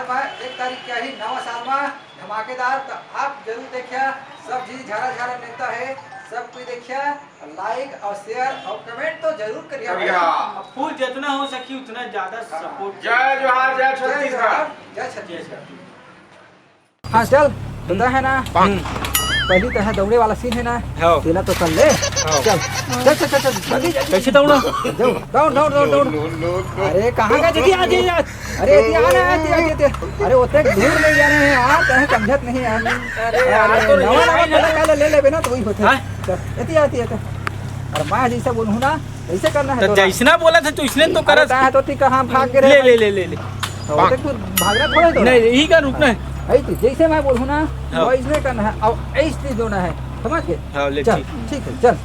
में 1 तारीख क्या ही नवा साल में धमाकेदार। तो आप जरूर देखिए, सब चीज झारा झारा नेता है, सब कोई देखिए, लाइक और शेयर और कमेंट तो जरूर करिए। फुल जितना हो सके उतना ज्यादा सपोर्ट। जय जोहार, जय छत्तीसगढ़, जय छत्तीसगढ़। हाँ चल तो है ना, पहली तो है दौड़े वाला सीन है ना, तेला तो कर ले। चल चल चल चल जल्दी कैसे दौड़ो? दौड़ दौड़ दौड़ दौड़। अरे कहाँ का जल्दी आ जाइए। अरे अरे उतने दूर नहीं जा रहे हैं यार, कहीं समझत नहीं है। अरे नवा नवा ले ले बिना तो वही होता है। चल आती है। अरे मैं जैसे बोलूँ ना ऐसे करना है। जैसना बोला था तू इसने तो कर तो कहाँ भाग के ले ले ले भागना थोड़ा नहीं, यही का रुकना है। जैसे मैं बोलूँ ना वैसे करना है और ऐसे दोना है, समझ के? चल ठीक है, चल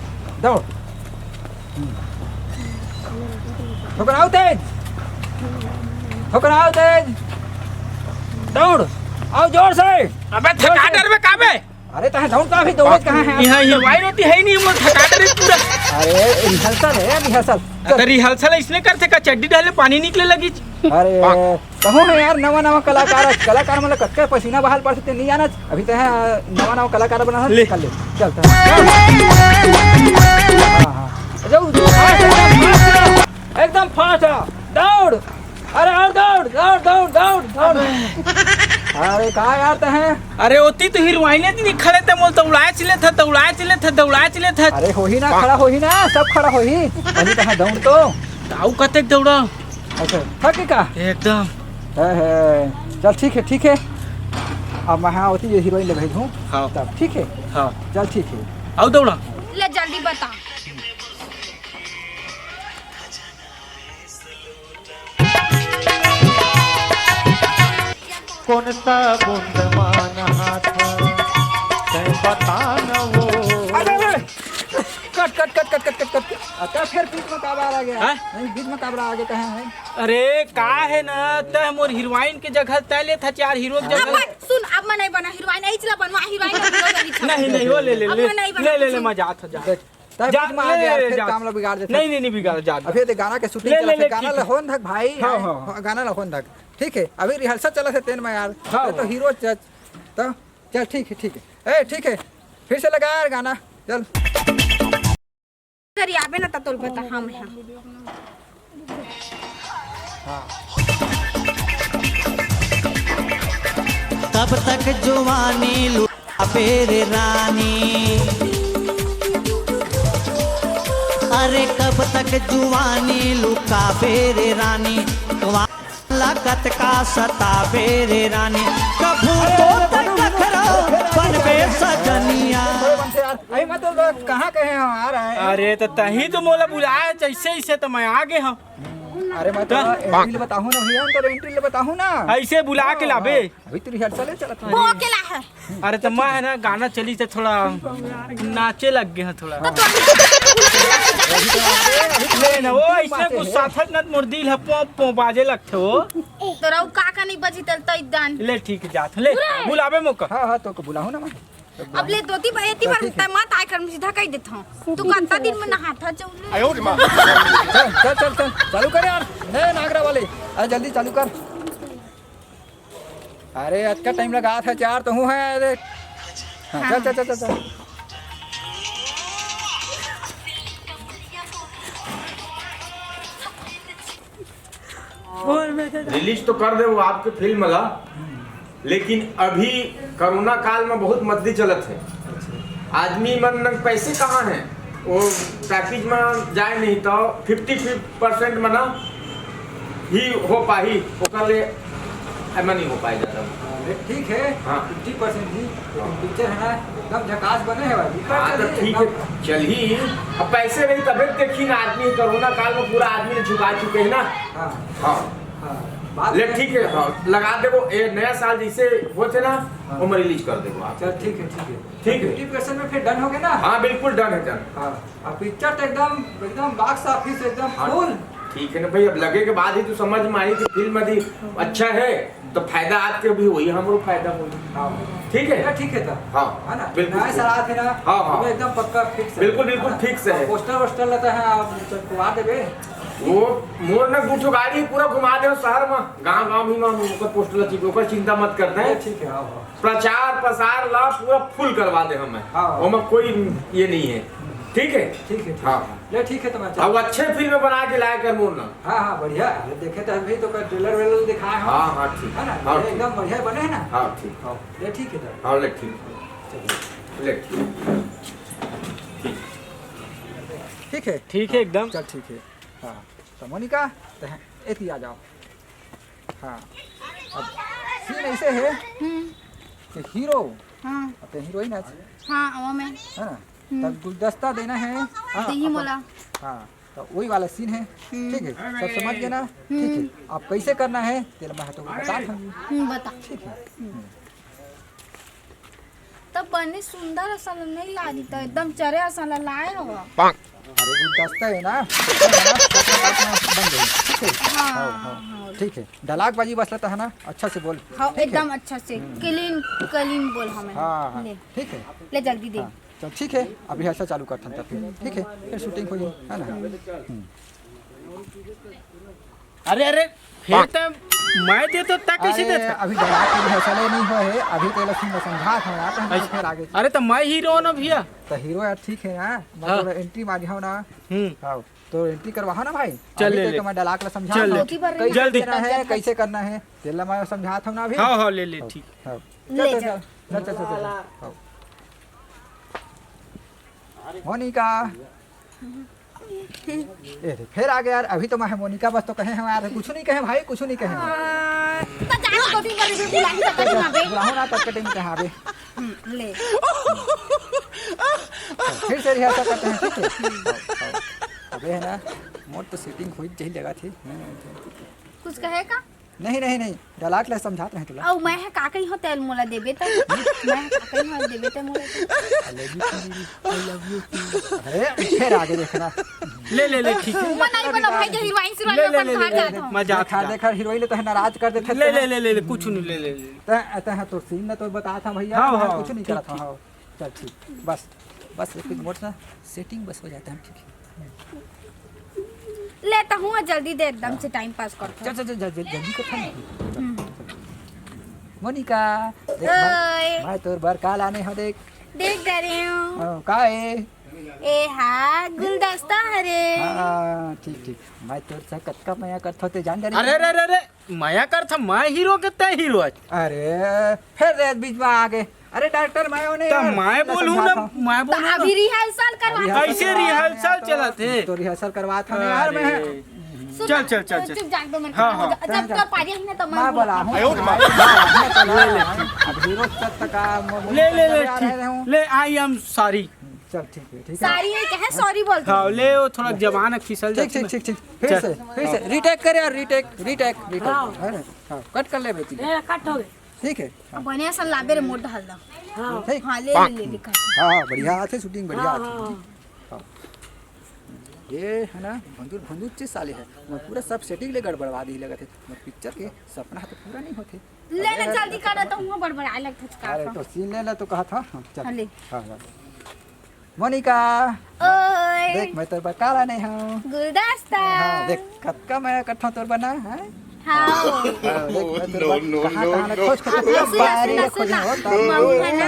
दौड़। ठोकराओ तेज, ठोकराओ तेज, दौड़ आओ जोर से। अबे थका डर में काबे? अरे तहाँ दौड़ का भी दौड़ कहाँ है? यहाँ ये वाई रोटी है ही नहीं, हम थका डर पूरा। अरे रिहर्सल है, रिहर्सल। अरे रिहर्सल इसने करते का चड्डी डाले पानी निकले लगी। अरे कहो है यार, नवा कलाकार मतलब कच्चा पसीना बहाल पड़ सकते नहीं आना। अभी तो है नवा कलाकार बना ले कर ले। चल एकदम फास्ट दौड़। अरे और दौड़ दौड़ दौड़ दौड़ दौड़। अरे कहाँ यार तो है? अरे होती तो हीरोइने थी खड़े थे, मोल दौड़ाए चले था। अरे हो ही ना, खड़ा हो ही ना, सब खड़ा हो ही। अभी कहाँ दौड़ तो ताऊ कते दौड़ा। अच्छा थक का एकदम चल ठीक है। अब मैं हाँ होती हीरोइन ले भेजूँ। हाँ तब ठीक है। हाँ चल ठीक है। आओ दौड़ा ले जल्दी बता। कौन सा बुंदमान हाथ बता न वो। कट। अच्छा फिर बीच में काबरा आ गया। नहीं बीच में काबरा आगे कहाँ है? अरे का है ना, तय मोर हीरोइन के जगह तय ले था 4 हीरो की जगह। सुन अब मैं नहीं बना हीरोइन, नहीं चला बनवा हीरोइन। नहीं वो ले मजाक था जा बीच में आ गया, फिर काम ला बिगाड़ देता। नहीं बिगाड़ जा। अभी तो गाना के शूटिंग चला है, गाना लहोन धक भाई। गाना लहोन धक ठीक है। अभी रिहर्सल चला है तेन में यार, तो हीरो तो चल ठीक है। ठीक है फिर से लगा यार गाना। चल करी आबे ना तोल बता हम हैं। कब तक जवानी लुटा फेरे रानी, अरे कब तक जवानी लुका फेरे रानी, लागत का सता फेरे रानी, कभू तो तक बनबे सजनिया। अरे मैं तो कहाँ कहे हम आ रहे हैं। अरे तो तही तो मोला बुलाया जैसे तो मैं आ गए हूँ। अरे मैं तो एंट्री बताहूँ ना भैया, तो एंट्री ले बताहूँ ना, ऐसे बुला के लाबे। अभी तो रिहर्सल चलता है। वो अकेला है। अरे तो मैं है ना गाना चली तो थोड़ा नाचे लग गए हैं थोड़ा। ना वो ऐसे कुछ साथत न मोर दिल है पो बाजे लगते हो। तोरा का नहीं बजी तल तो इदान। ले ठीक है जात ले बुलावे मौका। हाँ तो बुलाऊँ ना मैं। अब ले दोती बयती बार मत आय कर सीधा कह देता हूं। तू कितना दिन में नहाता चल। आयो रे मां। चल चालू कर यार, नहीं नागरा वाले अरे जल्दी चालू कर। अरे आज का टाइम लगा था 4 तो हूँ है। अरे चल रिलीज तो कर दे वो आपके फिल्म ला, लेकिन अभी कोरोना काल में बहुत मद्दी चलत है। आदमी मन पैसे कहाँ हैं, वो पैकेज में जाए नहीं तो 50% मना ही हो पाही, ओकर ले एमा नहीं हो पाए ज़्यादा। ठीक है। हाँ 50% ही पिक्चर है ना, एकदम झकास बने है भाई। हाँ तो ठीक है चल ही। अब पैसे नहीं तबे देखी ना, आदमी कोरोना काल में पूरा आदमी ने झुका चुके हैं ना। हाँ ले ठीक है। हाँ लगा दे वो नया साल जैसे वो थे ना, वो में रिलीज कर दे वो आप। चल ठीक है 50% में फिर डन हो गया ना। हाँ बिल्कुल डन है डन। हाँ पिक्चर तो एकदम बॉक्स ऑफिस एकदम फुल ठीक है ना भाई, अब लगे के बाद ही तो समझ में आई कि फिल्म यदि अच्छा है तो फायदा आपके भी वही हमरो फायदा होई। ठीक है ठीक है तो हाँ है ना, बिल्कुल नया सलाह थे ना। हाँ, हाँ। वो एकदम पक्का फिक्स है। बिल्कुल बिल्कुल फिक्स है। पोस्टर वोस्टर लेता है आप कुआ देबे। वो मोर न गुठो गाड़ी पूरा घुमा दे शहर में, गांव गांव भी में ओकर पोस्टर लगी, ओकर चिंता मत करते हैं। ठीक है हाँ हाँ। प्रचार प्रसार ला पूरा फुल करवा दे हमें, हाँ। ओमे कोई ये नहीं है। ठीक है ठीक है हाँ ले ठीक है तो मैं अब अच्छे फिल्म बना के लाया कर मोर ना। हाँ हाँ बढ़िया ये देखे तो अभी तो ट्रेलर वेलर दिखाए हैं। हाँ हाँ ठीक है ना हाँ ये ठीक एकदम बढ़िया बने हैं ना। हाँ ठीक हाँ ले ठीक है तो हाँ ले ठीक ले ठीक है ठीक है एकदम। चल ठीक है हाँ। तो मोनिका तो एती आ जाओ। हाँ अब सीन ऐसे है कि हीरो हाँ अपने हीरोइन है हाँ वो मैं ना, तब गुलदस्ता देना है। हाँ, दही अपन- मोला हाँ तो वही वाला सीन है। ठीक है सब समझ गए ना। ठीक है आप कैसे करना है तेल मैं तो बता दूंगी। बता ठीक है तब बने सुंदर असा नहीं लागी तो एकदम चरे असा लाए हो। अरे गुलदस्ता है ना बन गई। ठीक है हाँ हाँ, हाँ, ठीक है डलाक बाजी बस लेता है ना अच्छा से बोल। हाँ ठीक है? एकदम अच्छा से क्लीन क्लीन बोल हमें। हाँ हाँ ले ठीक है ले जल्दी दे। हाँ चल ठीक है अभी ऐसा चालू करता हूँ तब फिर ठीक है फिर शूटिंग हुई है ना। अरे अरे फिर तो मैं दे तो ता कैसे अरे देता? अभी डलाक की रिहर्सल नहीं हुआ है अभी तो लक्ष्मी समझा था यार तो हम फिर आगे अरे तो मैं हीरो ना भैया। तो हीरो यार ठीक है ना हाँ। मतलब एंट्री मारी हो ना। हाँ तो एंट्री करवा ना भाई। चल अभी ले तक ले। मैं डलाक ला समझा चल ले। था कैसे जल्दी। करना है कैसे करना है तेल मैं समझा था ना अभी। हाँ हाँ ले ले ठीक। हाँ ले चल जा। चल चल चल चल हाँ। मोनिका ए रे, फिर आ गया यार अभी तो मैं मोनिका बस तो कहे हम यार कुछ नहीं कहे भाई कुछ नहीं कहे। तो जानो दो तीन बार भी बुलाही तो कहीं ना बे। बुलाओ ना तब कटिंग कहाँ बे। ले फिर से रिहर्सल करते हैं ठीक है। अबे है ना मोट तो सीटिंग हुई यही जगह थी। कुछ कहे का नहीं नहीं नहीं डलाक ले समझाते हैं तुला। औ मैं है का कहीं हो तेल मोला देबे तो मैं है का कहीं हो देबे तो मोला आई लव यू अरे फिर आगे देखना। ले ले ले ठीक है। मन नहीं बना भाई जो हीरोइन से ले ले अपन ले बाहर ले जाता हूं। मजाक देखा देखा हीरोइन तो है नाराज कर देते ले ले ले ले ले कुछ नहीं ले ले ले। तो है तो सीन ने तो बताया था भैया। हाँ, मैं हाँ, कुछ नहीं ठीक, करा था। हाँ चल ठीक बस बस एक मोट ना सेटिंग बस हो जाता है ठीक है। लेता हूं जल्दी दे एकदम से टाइम पास करता चल चल चल जल्दी को था मोनिका देख ओए। मैं तोर बर काल आने हो देख। देख दे रही हूं का है ए हा गुलदस्ता हरे। हाँ ठीक ठीक मैं तोर से कतका मया करत होते जान डरे। अरे अरे अरे माया कर था मैं हीरो के तय हीरो आज। अरे फिर रेत बीच में आ गए। अरे डॉक्टर मैं होने तो मैं बोलूं ना मैं तो बोलूं ना अभी रिहर्सल करवा ऐसे रिहर्सल चला थे। तो रिहर्सल करवा था ना यार मैं। अरे, चल चल चल चल चुप जाग दो मिनट हाँ, हाँ। जब कर पारी है ना तो मैं बोला हूँ अब हीरो तक का ले ले ले ठीक ले आई एम सॉरी। चल ठीक है ठीक है सारी है कहे सॉरी बोलते हाँ ले वो थोड़ा जबान फिसल ठीक जाती ठीक है। ठीक ठीक फिर से रिटेक कर यार रिटेक रिटेक रिटेक है ना हाँ कट कर ले बेटी कट हो गए। ठीक है अब बने सा लाबे रे मोट डाल दो। ठीक हां ले ले ले लिखा हाँ हाँ बढ़िया हाथ है शूटिंग बढ़िया हाथ है। हाँ। ये है ना भंदूर भंदूर चीज साले है मैं पूरा सब सेटिंग ले गड़बड़वा दी लगा थे मैं पिक्चर के सपना तो पूरा नहीं होते। ले ले जल्दी कर तो हूं बड़बड़ा लगता अरे है तो सीन ले ला तो कहा था हाँ हाँ, चल ले। हाँ हाँ मोनिका ओए देख मैं तोर काला नहीं हूँ। गुलदस्ता हाँ देख कब का मैं कट्ठा तोर बना है। हाँ देख मैं तोर कहाँ कहाँ ना खोज खोज पूरा बारी में खोजे हो मुंहना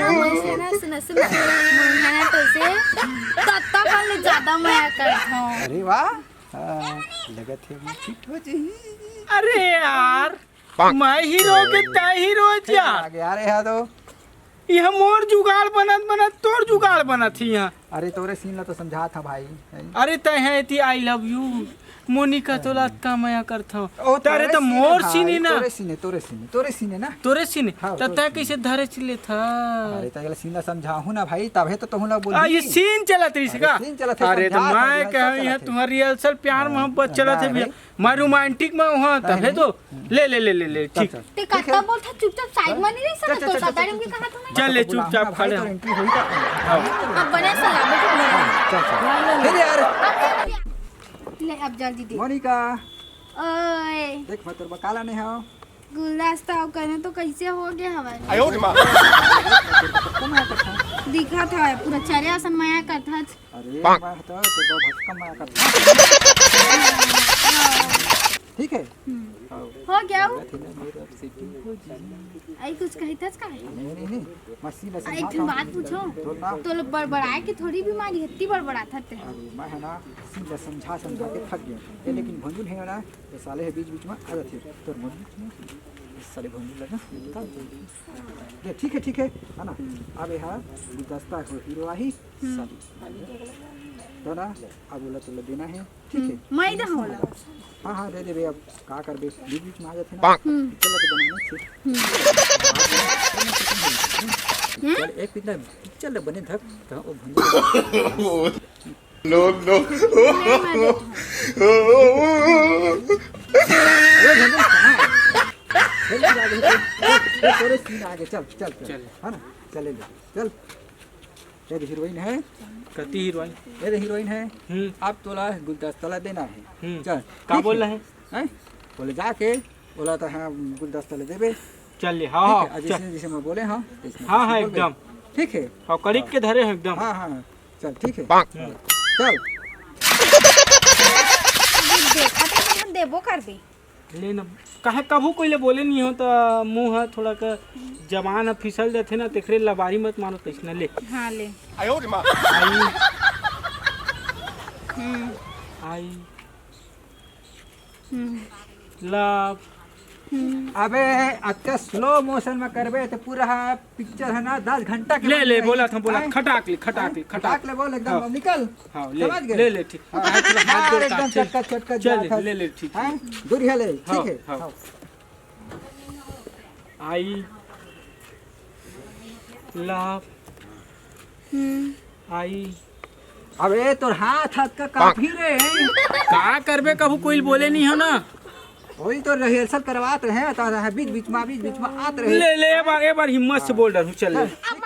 तो से तत्ता पहले ज्यादा मैं करता हूँ। अरे वाह हाँ, लगा थे वो फिट हो जी। अरे यार मैं हीरो के तय हीरो यार। आगे आ रहे हैं तो यह मोर जुगाड़ बनत बनत तोर जुगाड़ बनत ही यहाँ। अरे तोरे सीन ला तो समझा था भाई। अरे तय है थी आई लव यू मोनिका तो लात का मया करता हूँ। ओ तेरे तो मोर सीने ना तोरे सीने ना। तोरे सीने हाँ, तो तय कैसे धरे चले था। अरे तगला सीन ला समझाहू ना भाई तबे तो तुम लोग बोल ये सीन चला तरी से का। अरे सीन चला थे, अरे तो समझा था, मैं रिहर्सल कह चला यहाँ थे। तुम्हारी रिहर्सल प्यार मोहब्बत चला थे भैया नहीं। मैं रोमांटिक में हूँ तबे तो ले ले ले ले ले ठीक। चल ते कत्ता बोलता चुपचाप साइड में नहीं रह सकता तो सादा में कहा तुम्हें। चल ले चुपचाप खड़े तो हो। एंट्री हुई था। अब बने सा लाबे तो चल चल फिर यार ले अब जल्दी दे मोनिका ओए देख मैं तोर बकाला नहीं हो गुलदस्ता अब करने तो कैसे हो गया हवा कम है कथा दिखा था पूरा चरिया सन माया का था अरे मैं तो तेरे भटकम माया करता ठीक है हो गया वो आई कुछ कही था का नहीं मसीन से एक बात पूछो तो लोग बड़बड़ाए कि थोड़ी बीमारी इतनी बड़बड़ा था ते अरे मैं है ना सीधा समझा के थक गया ये लेकिन भंजूल है ना ये साले है बीच बीच में आ जाते तो मन साले भंजूल लगा ये ठीक है ना अब यहाँ गुलदस्ता को हीरो आई साली तो ना अब बोला तो देना है ठीक है मैं इधर होला हाँ दे दे अब का कर बे बीच बीच में आ जाते ना चलो तो बनाने थे चल एक पिछला बने धक तो वो भंजूल नो आगे चल है ना चल ये हीरोइन है कति हीरोइन ये हीरोइन है अब तोला गुलदस्ता देना है चल का बोल रहे हैं बोले जाके बोला तो हाँ गुलदस्ता ले देबे चल ले हाँ जैसे मैं बोले हाँ हाँ एकदम ठीक है हाँ करीब के धरे हैं एकदम हाँ चल ठीक है चल देखा तो हम देबो कर दे लेना काहे कभू कोई बोले नहीं हो तो मुंह है थोड़ा का जवान है फिसल जाते ना तेरे लबारी मत मारो तैसना ले हाँ ले आई लव अबे अच्छा स्लो मोशन में करबे तो पूरा पिक्चर है ना 10 घंटा के ले बोला था हैं? खटाक ले खटाक ले बोल एकदम निकल हाँ समझ गए? ले ठीक हाँ, एकदम चटका चल ले ठीक हैं दूरी है ले हाँ, ठीक है हाँ। हाँ। आई लव आई अबे तोर हाथ का काफी रे का करबे कभू कोई बोले नहीं हो ना वही तो रिहर्सल करवाते हैं तो बीच बीच में आते रहे ले एक बार हिम्मत से बोल रहा हूँ चल ले अब